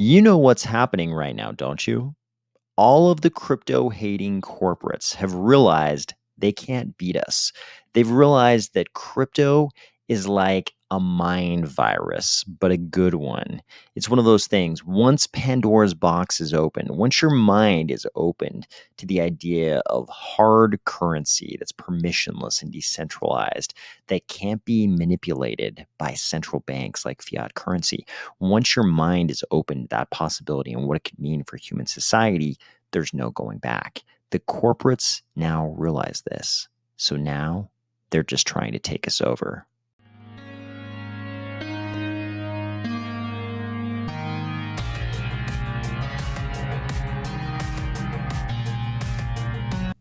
You know what's happening right now, don't you? All of the crypto hating corporates have realized they can't beat us. They've realized that crypto is like a mind virus, but a good one. It's one of those things. Once Pandora's box is open, once your mind is opened to the idea of hard currency that's permissionless and decentralized, that can't be manipulated by central banks like fiat currency, once your mind is open to that possibility and what it could mean for human society, there's no going back. The corporates now realize this. So now they're just trying to take us over.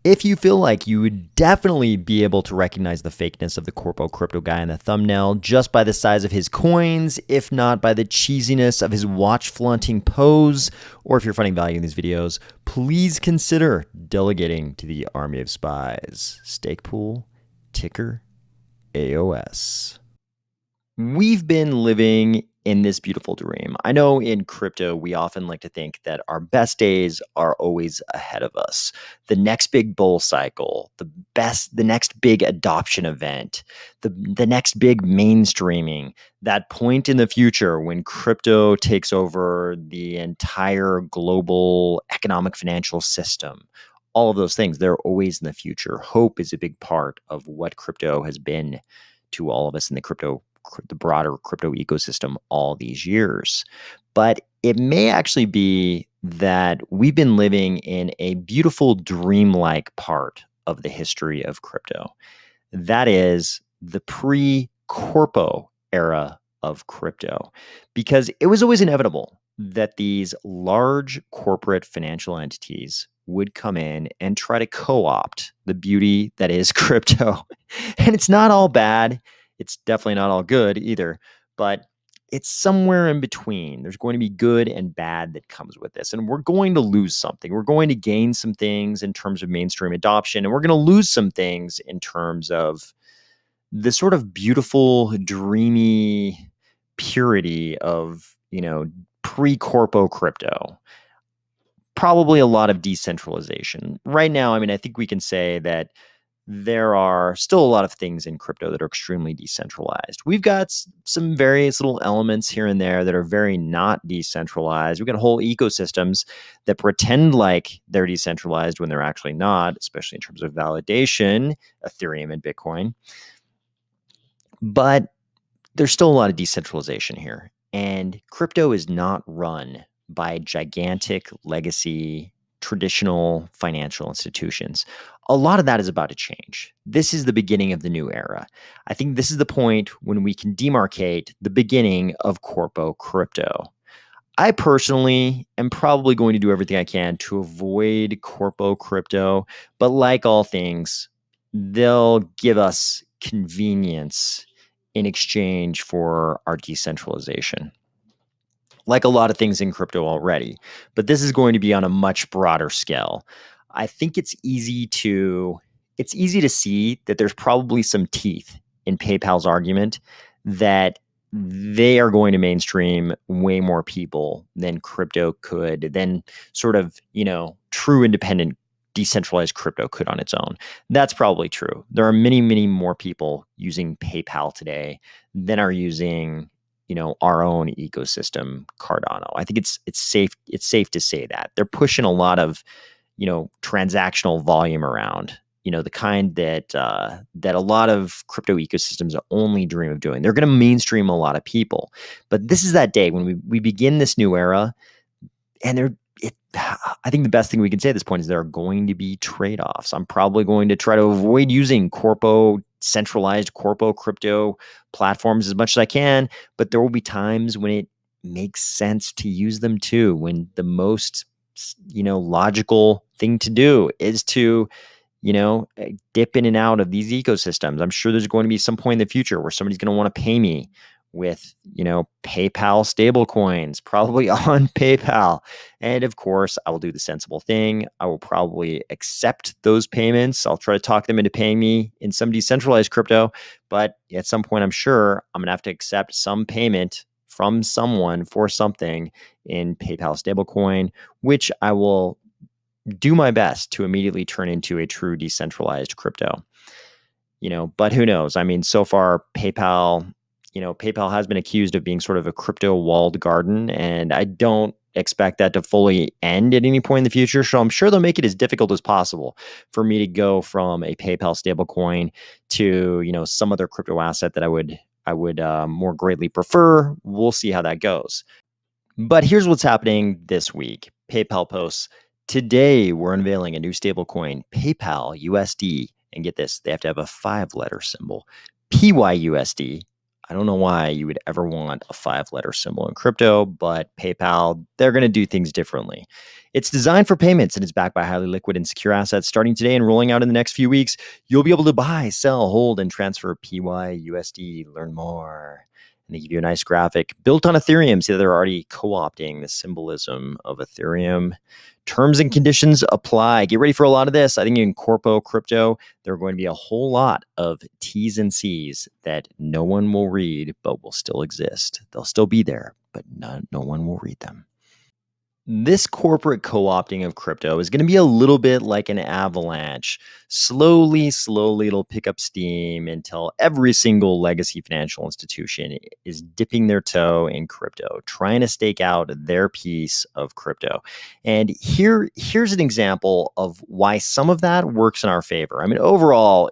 If you feel like you would definitely be able to recognize the fakeness of the Corpo Crypto guy in the thumbnail just by the size of his coins, if not by the cheesiness of his watch flaunting pose, or if you're finding value in these videos, please consider delegating to the army of spies. Stake pool, ticker, AOS. We've been living in this beautiful dream. I know in crypto, we often like to think that our best days are always ahead of us. The next big bull cycle, the next big adoption event, the next big mainstreaming, that point in the future when crypto takes over the entire global economic financial system. All of those things, they're always in the future. Hope is a big part of what crypto has been to all of us in the broader crypto ecosystem all these years. But it may actually be that we've been living in a beautiful dreamlike part of the history of crypto. That is the pre-Corpo era of crypto, because it was always inevitable that these large corporate financial entities would come in and try to co-opt the beauty that is crypto. And it's not all bad. It's definitely not all good either, but it's somewhere in between. There's going to be good and bad that comes with this. And we're going to lose something. We're going to gain some things in terms of mainstream adoption, and we're going to lose some things in terms of the sort of beautiful, dreamy purity of, pre-corpo crypto. Probably a lot of decentralization. Right now, I think we can say that there are still a lot of things in crypto that are extremely decentralized. We've got some various little elements here and there that are very not decentralized. We've got whole ecosystems that pretend like they're decentralized when they're actually not, especially in terms of validation, Ethereum and Bitcoin. But there's still a lot of decentralization here. And crypto is not run by gigantic legacy traditional financial institutions. A lot of that is about to change. This is the beginning of the new era. I think this is the point when we can demarcate the beginning of Corpo Crypto. I personally am probably going to do everything I can to avoid Corpo Crypto, but like all things, they'll give us convenience in exchange for our decentralization, like a lot of things in crypto already. But this is going to be on a much broader scale. I think it's easy to see that there's probably some teeth in PayPal's argument that they are going to mainstream way more people than crypto could, than sort of, true independent decentralized crypto could on its own. That's probably true. There are many, many more people using PayPal today than are using, our own ecosystem, Cardano. I think it's safe to say that they're pushing a lot of, transactional volume around, the kind that a lot of crypto ecosystems only dream of doing. They're going to mainstream a lot of people, but this is that day when we begin this new era, and I think the best thing we can say at this point is there are going to be trade-offs. I'm probably going to try to avoid using centralized Corpo crypto platforms as much as I can, but there will be times when it makes sense to use them too, when the most, logical thing to do is to, dip in and out of these ecosystems. I'm sure there's going to be some point in the future where somebody's going to want to pay me with, PayPal stable coins, probably on PayPal. And of course, I will do the sensible thing. I will probably accept those payments. I'll try to talk them into paying me in some decentralized crypto. But at some point, I'm sure I'm going to have to accept some payment from someone for something in PayPal stablecoin, which I will do my best to immediately turn into a true decentralized crypto. But who knows? I mean, so far, PayPal has been accused of being sort of a crypto walled garden, and I don't expect that to fully end at any point in the future. So I'm sure they'll make it as difficult as possible for me to go from a PayPal stablecoin to, some other crypto asset that I would more greatly prefer. We'll see how that goes. But here's what's happening this week. PayPal posts, today we're unveiling a new stablecoin, PayPal USD. And get this, they have to have a 5-letter symbol, PYUSD. I don't know why you would ever want a 5-letter symbol in crypto, but PayPal, they're going to do things differently. It's designed for payments and it's backed by highly liquid and secure assets. Starting today and rolling out in the next few weeks, you'll be able to buy, sell, hold, and transfer PYUSD. Learn more. And they give you a nice graphic built on Ethereum. See, they're already co-opting the symbolism of Ethereum. Terms and conditions apply. Get ready for a lot of this. I think in Corpo Crypto, there are going to be a whole lot of T's and C's that no one will read, but will still exist. They'll still be there, but no one will read them. This corporate co-opting of crypto is going to be a little bit like an avalanche. Slowly, it'll pick up steam until every single legacy financial institution is dipping their toe in crypto, trying to stake out their piece of crypto. And here's an example of why some of that works in our favor. I mean, overall,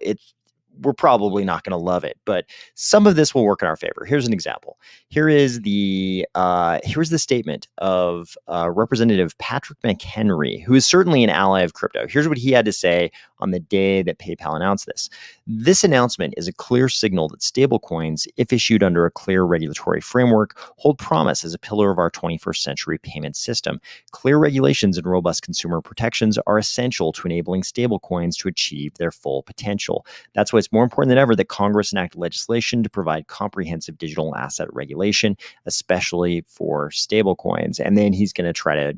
we're probably not going to love it, but some of this will work in our favor. Here's an example. Here's the statement of Representative Patrick McHenry, who is certainly an ally of crypto. Here's what he had to say on the day that PayPal announced this. This announcement is a clear signal that stablecoins, if issued under a clear regulatory framework, hold promise as a pillar of our 21st century payment system. Clear regulations and robust consumer protections are essential to enabling stablecoins to achieve their full potential. That's why it's more important than ever that Congress enact legislation to provide comprehensive digital asset regulation, especially for stablecoins. And then he's going to try to,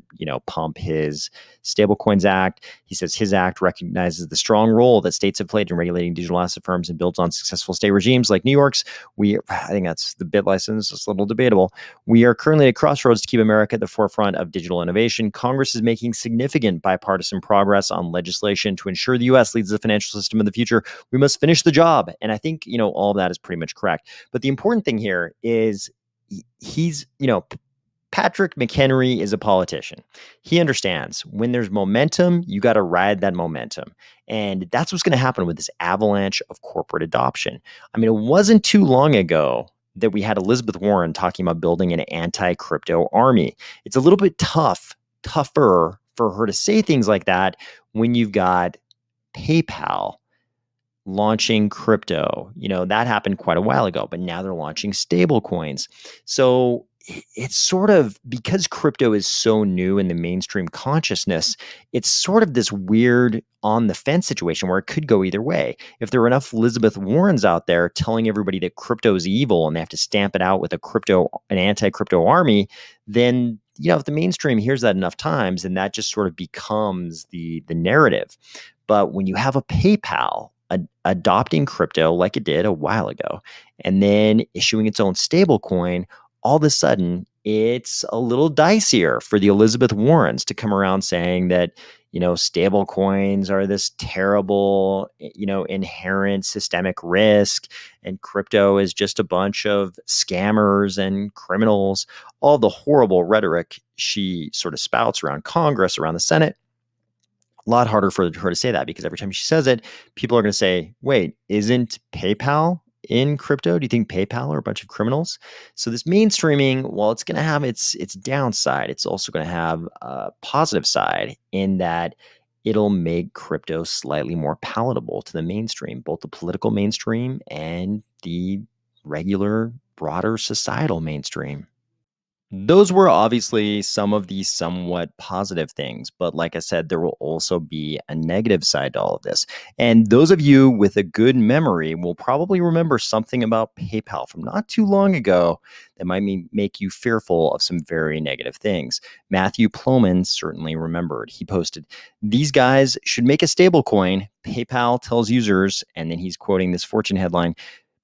pump his Stablecoins Act. He says his act recognizes the strong role that states have played in regulating digital asset firms and builds on successful state regimes like New York's. I think that's the bit license. It's a little debatable. We are currently at crossroads to keep America at the forefront of digital innovation. Congress is making significant bipartisan progress on legislation to ensure the U.S. leads the financial system of the future. We must finish the job. And I think, all of that is pretty much correct. But the important thing here is he's, Patrick McHenry is a politician. He understands when there's momentum, you got to ride that momentum. And that's what's going to happen with this avalanche of corporate adoption. I mean, it wasn't too long ago that we had Elizabeth Warren talking about building an anti-crypto army. It's a little bit tougher for her to say things like that when you've got PayPal launching crypto. That happened quite a while ago, but now they're launching stable coins. So it's sort of, because crypto is so new in the mainstream consciousness, it's sort of this weird on the fence situation where it could go either way. If there are enough Elizabeth Warrens out there telling everybody that crypto is evil and they have to stamp it out with an anti-crypto army, then if the mainstream hears that enough times, then that just sort of becomes the narrative. But when you have a PayPal adopting crypto like it did a while ago, and then issuing its own stable coin, all of a sudden it's a little dicier for the Elizabeth Warrens to come around saying that, stable coins are this terrible, inherent systemic risk, and crypto is just a bunch of scammers and criminals. All the horrible rhetoric she sort of spouts around Congress, around the Senate. A lot harder for her to say that, because every time she says it, people are going to say, wait, isn't PayPal in crypto? Do you think PayPal are a bunch of criminals? So this mainstreaming, while it's going to have its downside, it's also going to have a positive side in that it'll make crypto slightly more palatable to the mainstream, both the political mainstream and the regular, broader societal mainstream. Those were obviously some of the somewhat positive things, but like I said, there will also be a negative side to all of this. And those of you with a good memory will probably remember something about PayPal from not too long ago that might make you fearful of some very negative things. Matthew Plowman certainly remembered. He posted, "These guys should make a stable coin. PayPal tells users," and then he's quoting this Fortune headline,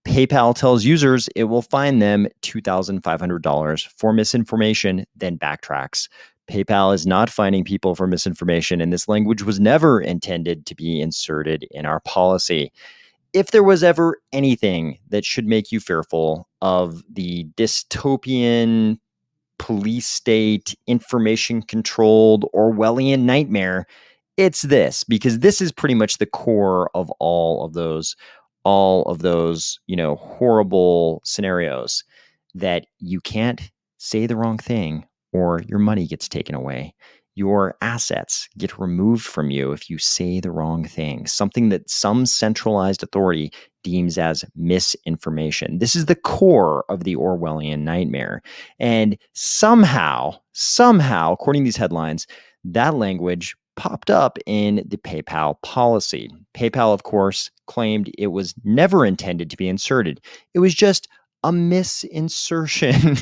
PayPal tells users it will fine them $2,500 for misinformation, then backtracks. PayPal is not fining people for misinformation, and this language was never intended to be inserted in our policy. If there was ever anything that should make you fearful of the dystopian, police state, information controlled, Orwellian nightmare, it's this, because this is pretty much the core of all of those, horrible scenarios that you can't say the wrong thing or your money gets taken away. Your assets get removed from you if you say the wrong thing, something that some centralized authority deems as misinformation. This is the core of the Orwellian nightmare. And somehow, according to these headlines, that language popped up in the PayPal policy. PayPal, of course, claimed it was never intended to be inserted. It was just a misinsertion.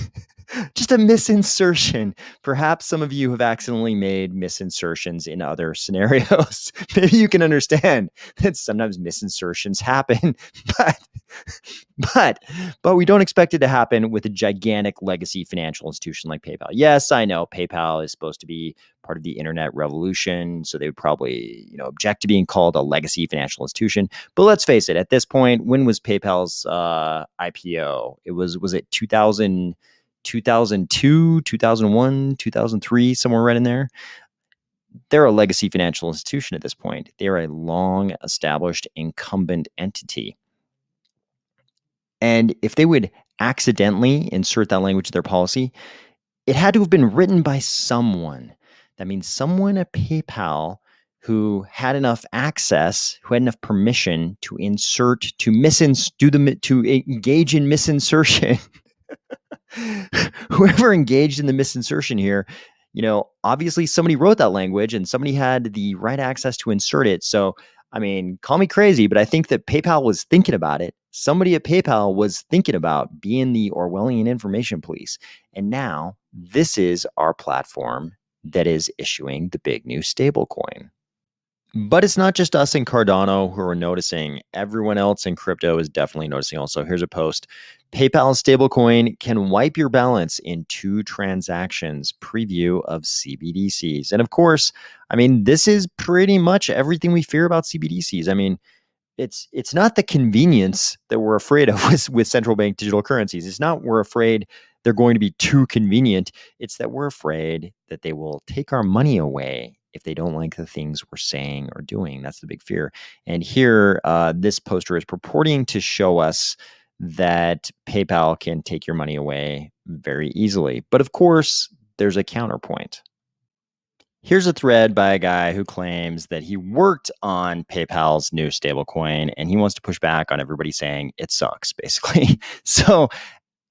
Just a misinsertion. Perhaps some of you have accidentally made misinsertions in other scenarios. Maybe you can understand that sometimes misinsertions happen, but we don't expect it to happen with a gigantic legacy financial institution like PayPal. Yes, I know PayPal is supposed to be part of the internet revolution, so they would probably, object to being called a legacy financial institution. But let's face it, at this point, when was PayPal's IPO? Was it 2002, 2001, 2003, somewhere right in there? They're a legacy financial institution at this point. They're a long established incumbent entity. And if they would accidentally insert that language to their policy, it had to have been written by someone. That means someone at PayPal who had enough access, who had enough permission to insert, to engage in misinsertion. Whoever engaged in the misinsertion here, obviously somebody wrote that language and somebody had the right access to insert it. So, call me crazy, but I think that PayPal was thinking about it. Somebody at PayPal was thinking about being the Orwellian information police. And now this is our platform that is issuing the big new stablecoin. But it's not just us in Cardano who are noticing. Everyone else in crypto is definitely noticing also. Here's a post. PayPal's stablecoin can wipe your balance in 2 transactions. Preview of CBDCs. And of course, this is pretty much everything we fear about CBDCs. It's not the convenience that we're afraid of with central bank digital currencies. It's not we're afraid they're going to be too convenient. It's that we're afraid that they will take our money away if they don't like the things we're saying or doing. That's the big fear. And here, this poster is purporting to show us that PayPal can take your money away very easily. But of course, there's a counterpoint. Here's a thread by a guy who claims that he worked on PayPal's new stablecoin, and he wants to push back on everybody saying it sucks, basically. So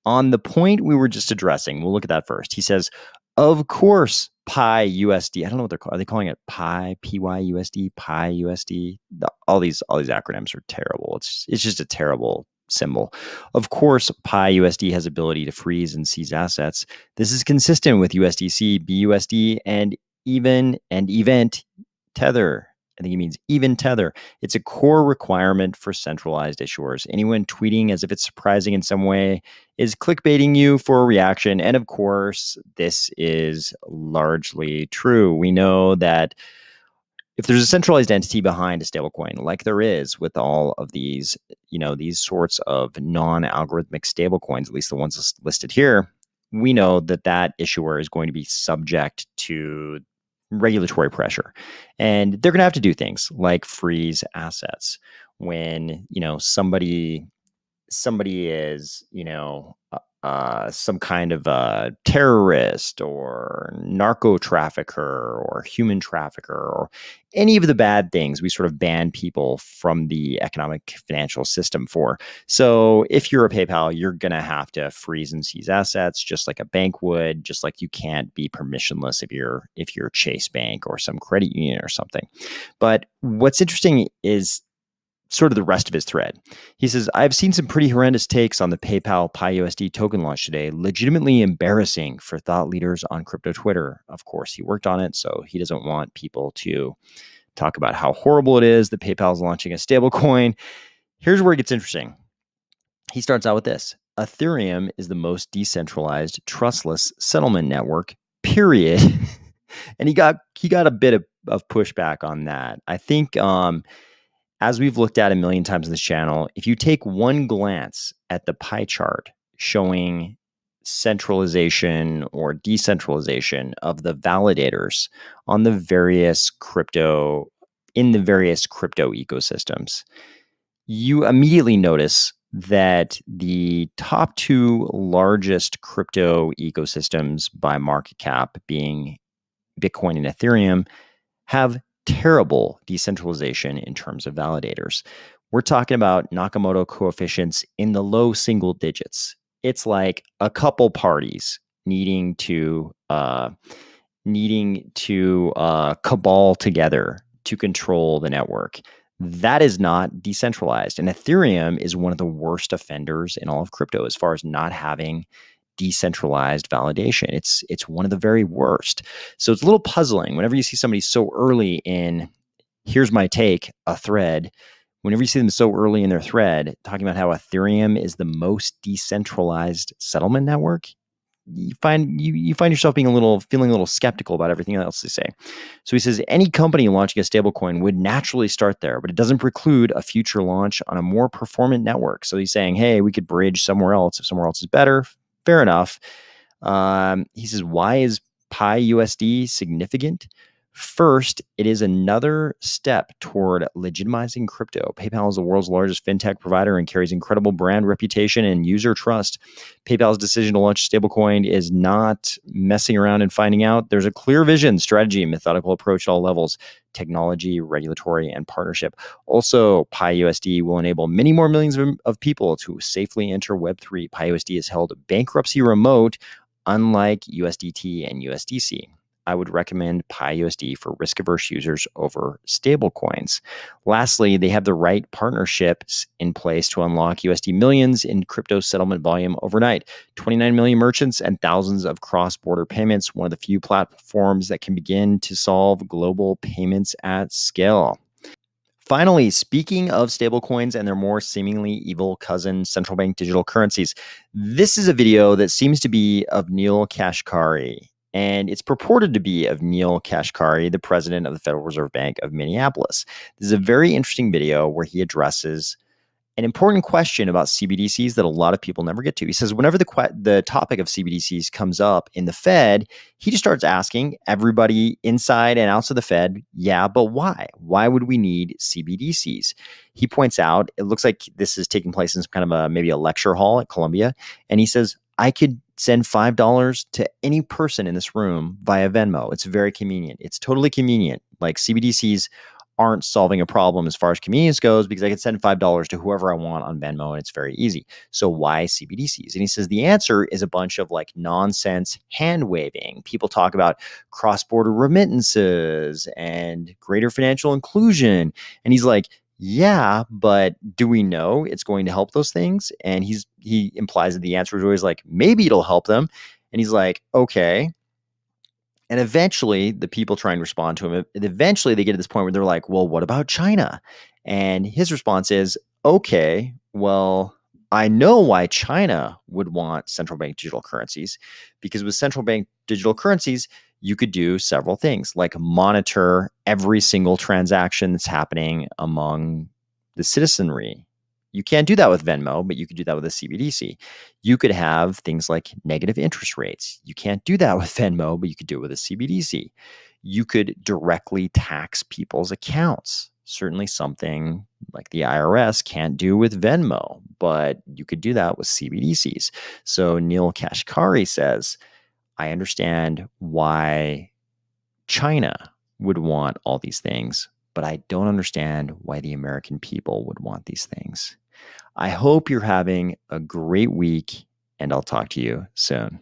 on the point we were just addressing, we'll look at that first. He says, of course, PYUSD. I don't know what they're calling. Are they calling it Pi, PYUSD, PYUSD? All these acronyms are terrible. It's just a terrible symbol. Of course, PYUSD has ability to freeze and seize assets. This is consistent with USDC, BUSD, and event tether. I think it means even tether. It's a core requirement for centralized issuers. Anyone tweeting as if it's surprising in some way is clickbaiting you for a reaction. And of course, this is largely true. We know that if there's a centralized entity behind a stablecoin, like there is with all of these, these sorts of non-algorithmic stablecoins, at least the ones listed here, we know that that issuer is going to be subject to regulatory pressure, and they're going to have to do things like freeze assets when somebody is some kind of a terrorist or narco trafficker or human trafficker or any of the bad things we sort of ban people from the economic financial system for. So if you're a PayPal, you're going to have to freeze and seize assets just like a bank would, just like you can't be permissionless if you're Chase Bank or some credit union or something. But what's interesting is sort of the rest of his thread. He says, I've seen some pretty horrendous takes on the PayPal PYUSD token launch today, legitimately embarrassing for thought leaders on crypto Twitter. Of course, he worked on it, so he doesn't want people to talk about how horrible it is that PayPal is launching a stablecoin. Here's where it gets interesting. He starts out with this: Ethereum is the most decentralized, trustless settlement network, period. And he got a bit of pushback on that. I think as we've looked at a million times on this channel, if you take one glance at the pie chart showing centralization or decentralization of the validators on the various crypto ecosystems, you immediately notice that the top two largest crypto ecosystems by market cap, being Bitcoin and Ethereum, have terrible decentralization in terms of validators. We're talking about Nakamoto coefficients in the low single digits. It's like a couple parties needing to cabal together to control the network. That is not decentralized. And Ethereum is one of the worst offenders in all of crypto as far as not having decentralized validation. It's one of the very worst. So it's a little puzzling whenever you see somebody so early in, here's my take, a thread. Whenever you see them so early in their thread talking about how Ethereum is the most decentralized settlement network, you find yourself feeling a little skeptical about everything else they say. So he says any company launching a stablecoin would naturally start there, but it doesn't preclude a future launch on a more performant network. So he's saying, hey, we could bridge somewhere else if somewhere else is better. Fair enough. He says, why is PYUSD significant? First, it is another step toward legitimizing crypto. PayPal is the world's largest fintech provider and carries incredible brand reputation and user trust. PayPal's decision to launch a stablecoin is not messing around and finding out. There's a clear vision, strategy, and methodical approach at all levels: technology, regulatory, and partnership. Also, PYUSD will enable many more millions of people to safely enter Web3. PYUSD is held bankruptcy remote, unlike USDT and USDC. I would recommend PYUSD for risk-averse users over stablecoins. Lastly, they have the right partnerships in place to unlock USD millions in crypto settlement volume overnight. 29 million merchants and thousands of cross-border payments, one of the few platforms that can begin to solve global payments at scale. Finally, speaking of stablecoins and their more seemingly evil cousin central bank digital currencies, this is a video that seems to be of Neil Kashkari. And it's purported to be of Neil Kashkari, the president of the Federal Reserve Bank of Minneapolis. This is a very interesting video where he addresses an important question about CBDCs that a lot of people never get to. He says whenever the topic of CBDCs comes up in the Fed, he just starts asking everybody inside and outside the Fed, yeah, but why? Why would we need CBDCs? He points out, it looks like this is taking place in some kind of maybe a lecture hall at Columbia. And he says, I could send $5 to any person in this room via Venmo. It's very convenient. It's totally convenient. Like CBDCs aren't solving a problem as far as convenience goes because I can send $5 to whoever I want on Venmo and it's very easy. So why CBDCs? And he says the answer is a bunch of like nonsense hand waving. People talk about cross-border remittances and greater financial inclusion. And he's like, yeah, but do we know it's going to help those things? And he implies that the answer is always like, maybe it'll help them. And he's like, okay. And eventually the people try and respond to him. Eventually they get to this point where they're like, well, what about China? And his response is, okay, well, I know why China would want central bank digital currencies, because with central bank digital currencies, you could do several things like monitor every single transaction that's happening among the citizenry. You can't do that with Venmo, but you could do that with a CBDC. You could have things like negative interest rates. You can't do that with Venmo, but you could do it with a CBDC. You could directly tax people's accounts. Certainly something like the IRS can't do with Venmo, but you could do that with CBDCs. So Neil Kashkari says, I understand why China would want all these things, but I don't understand why the American people would want these things. I hope you're having a great week, and I'll talk to you soon.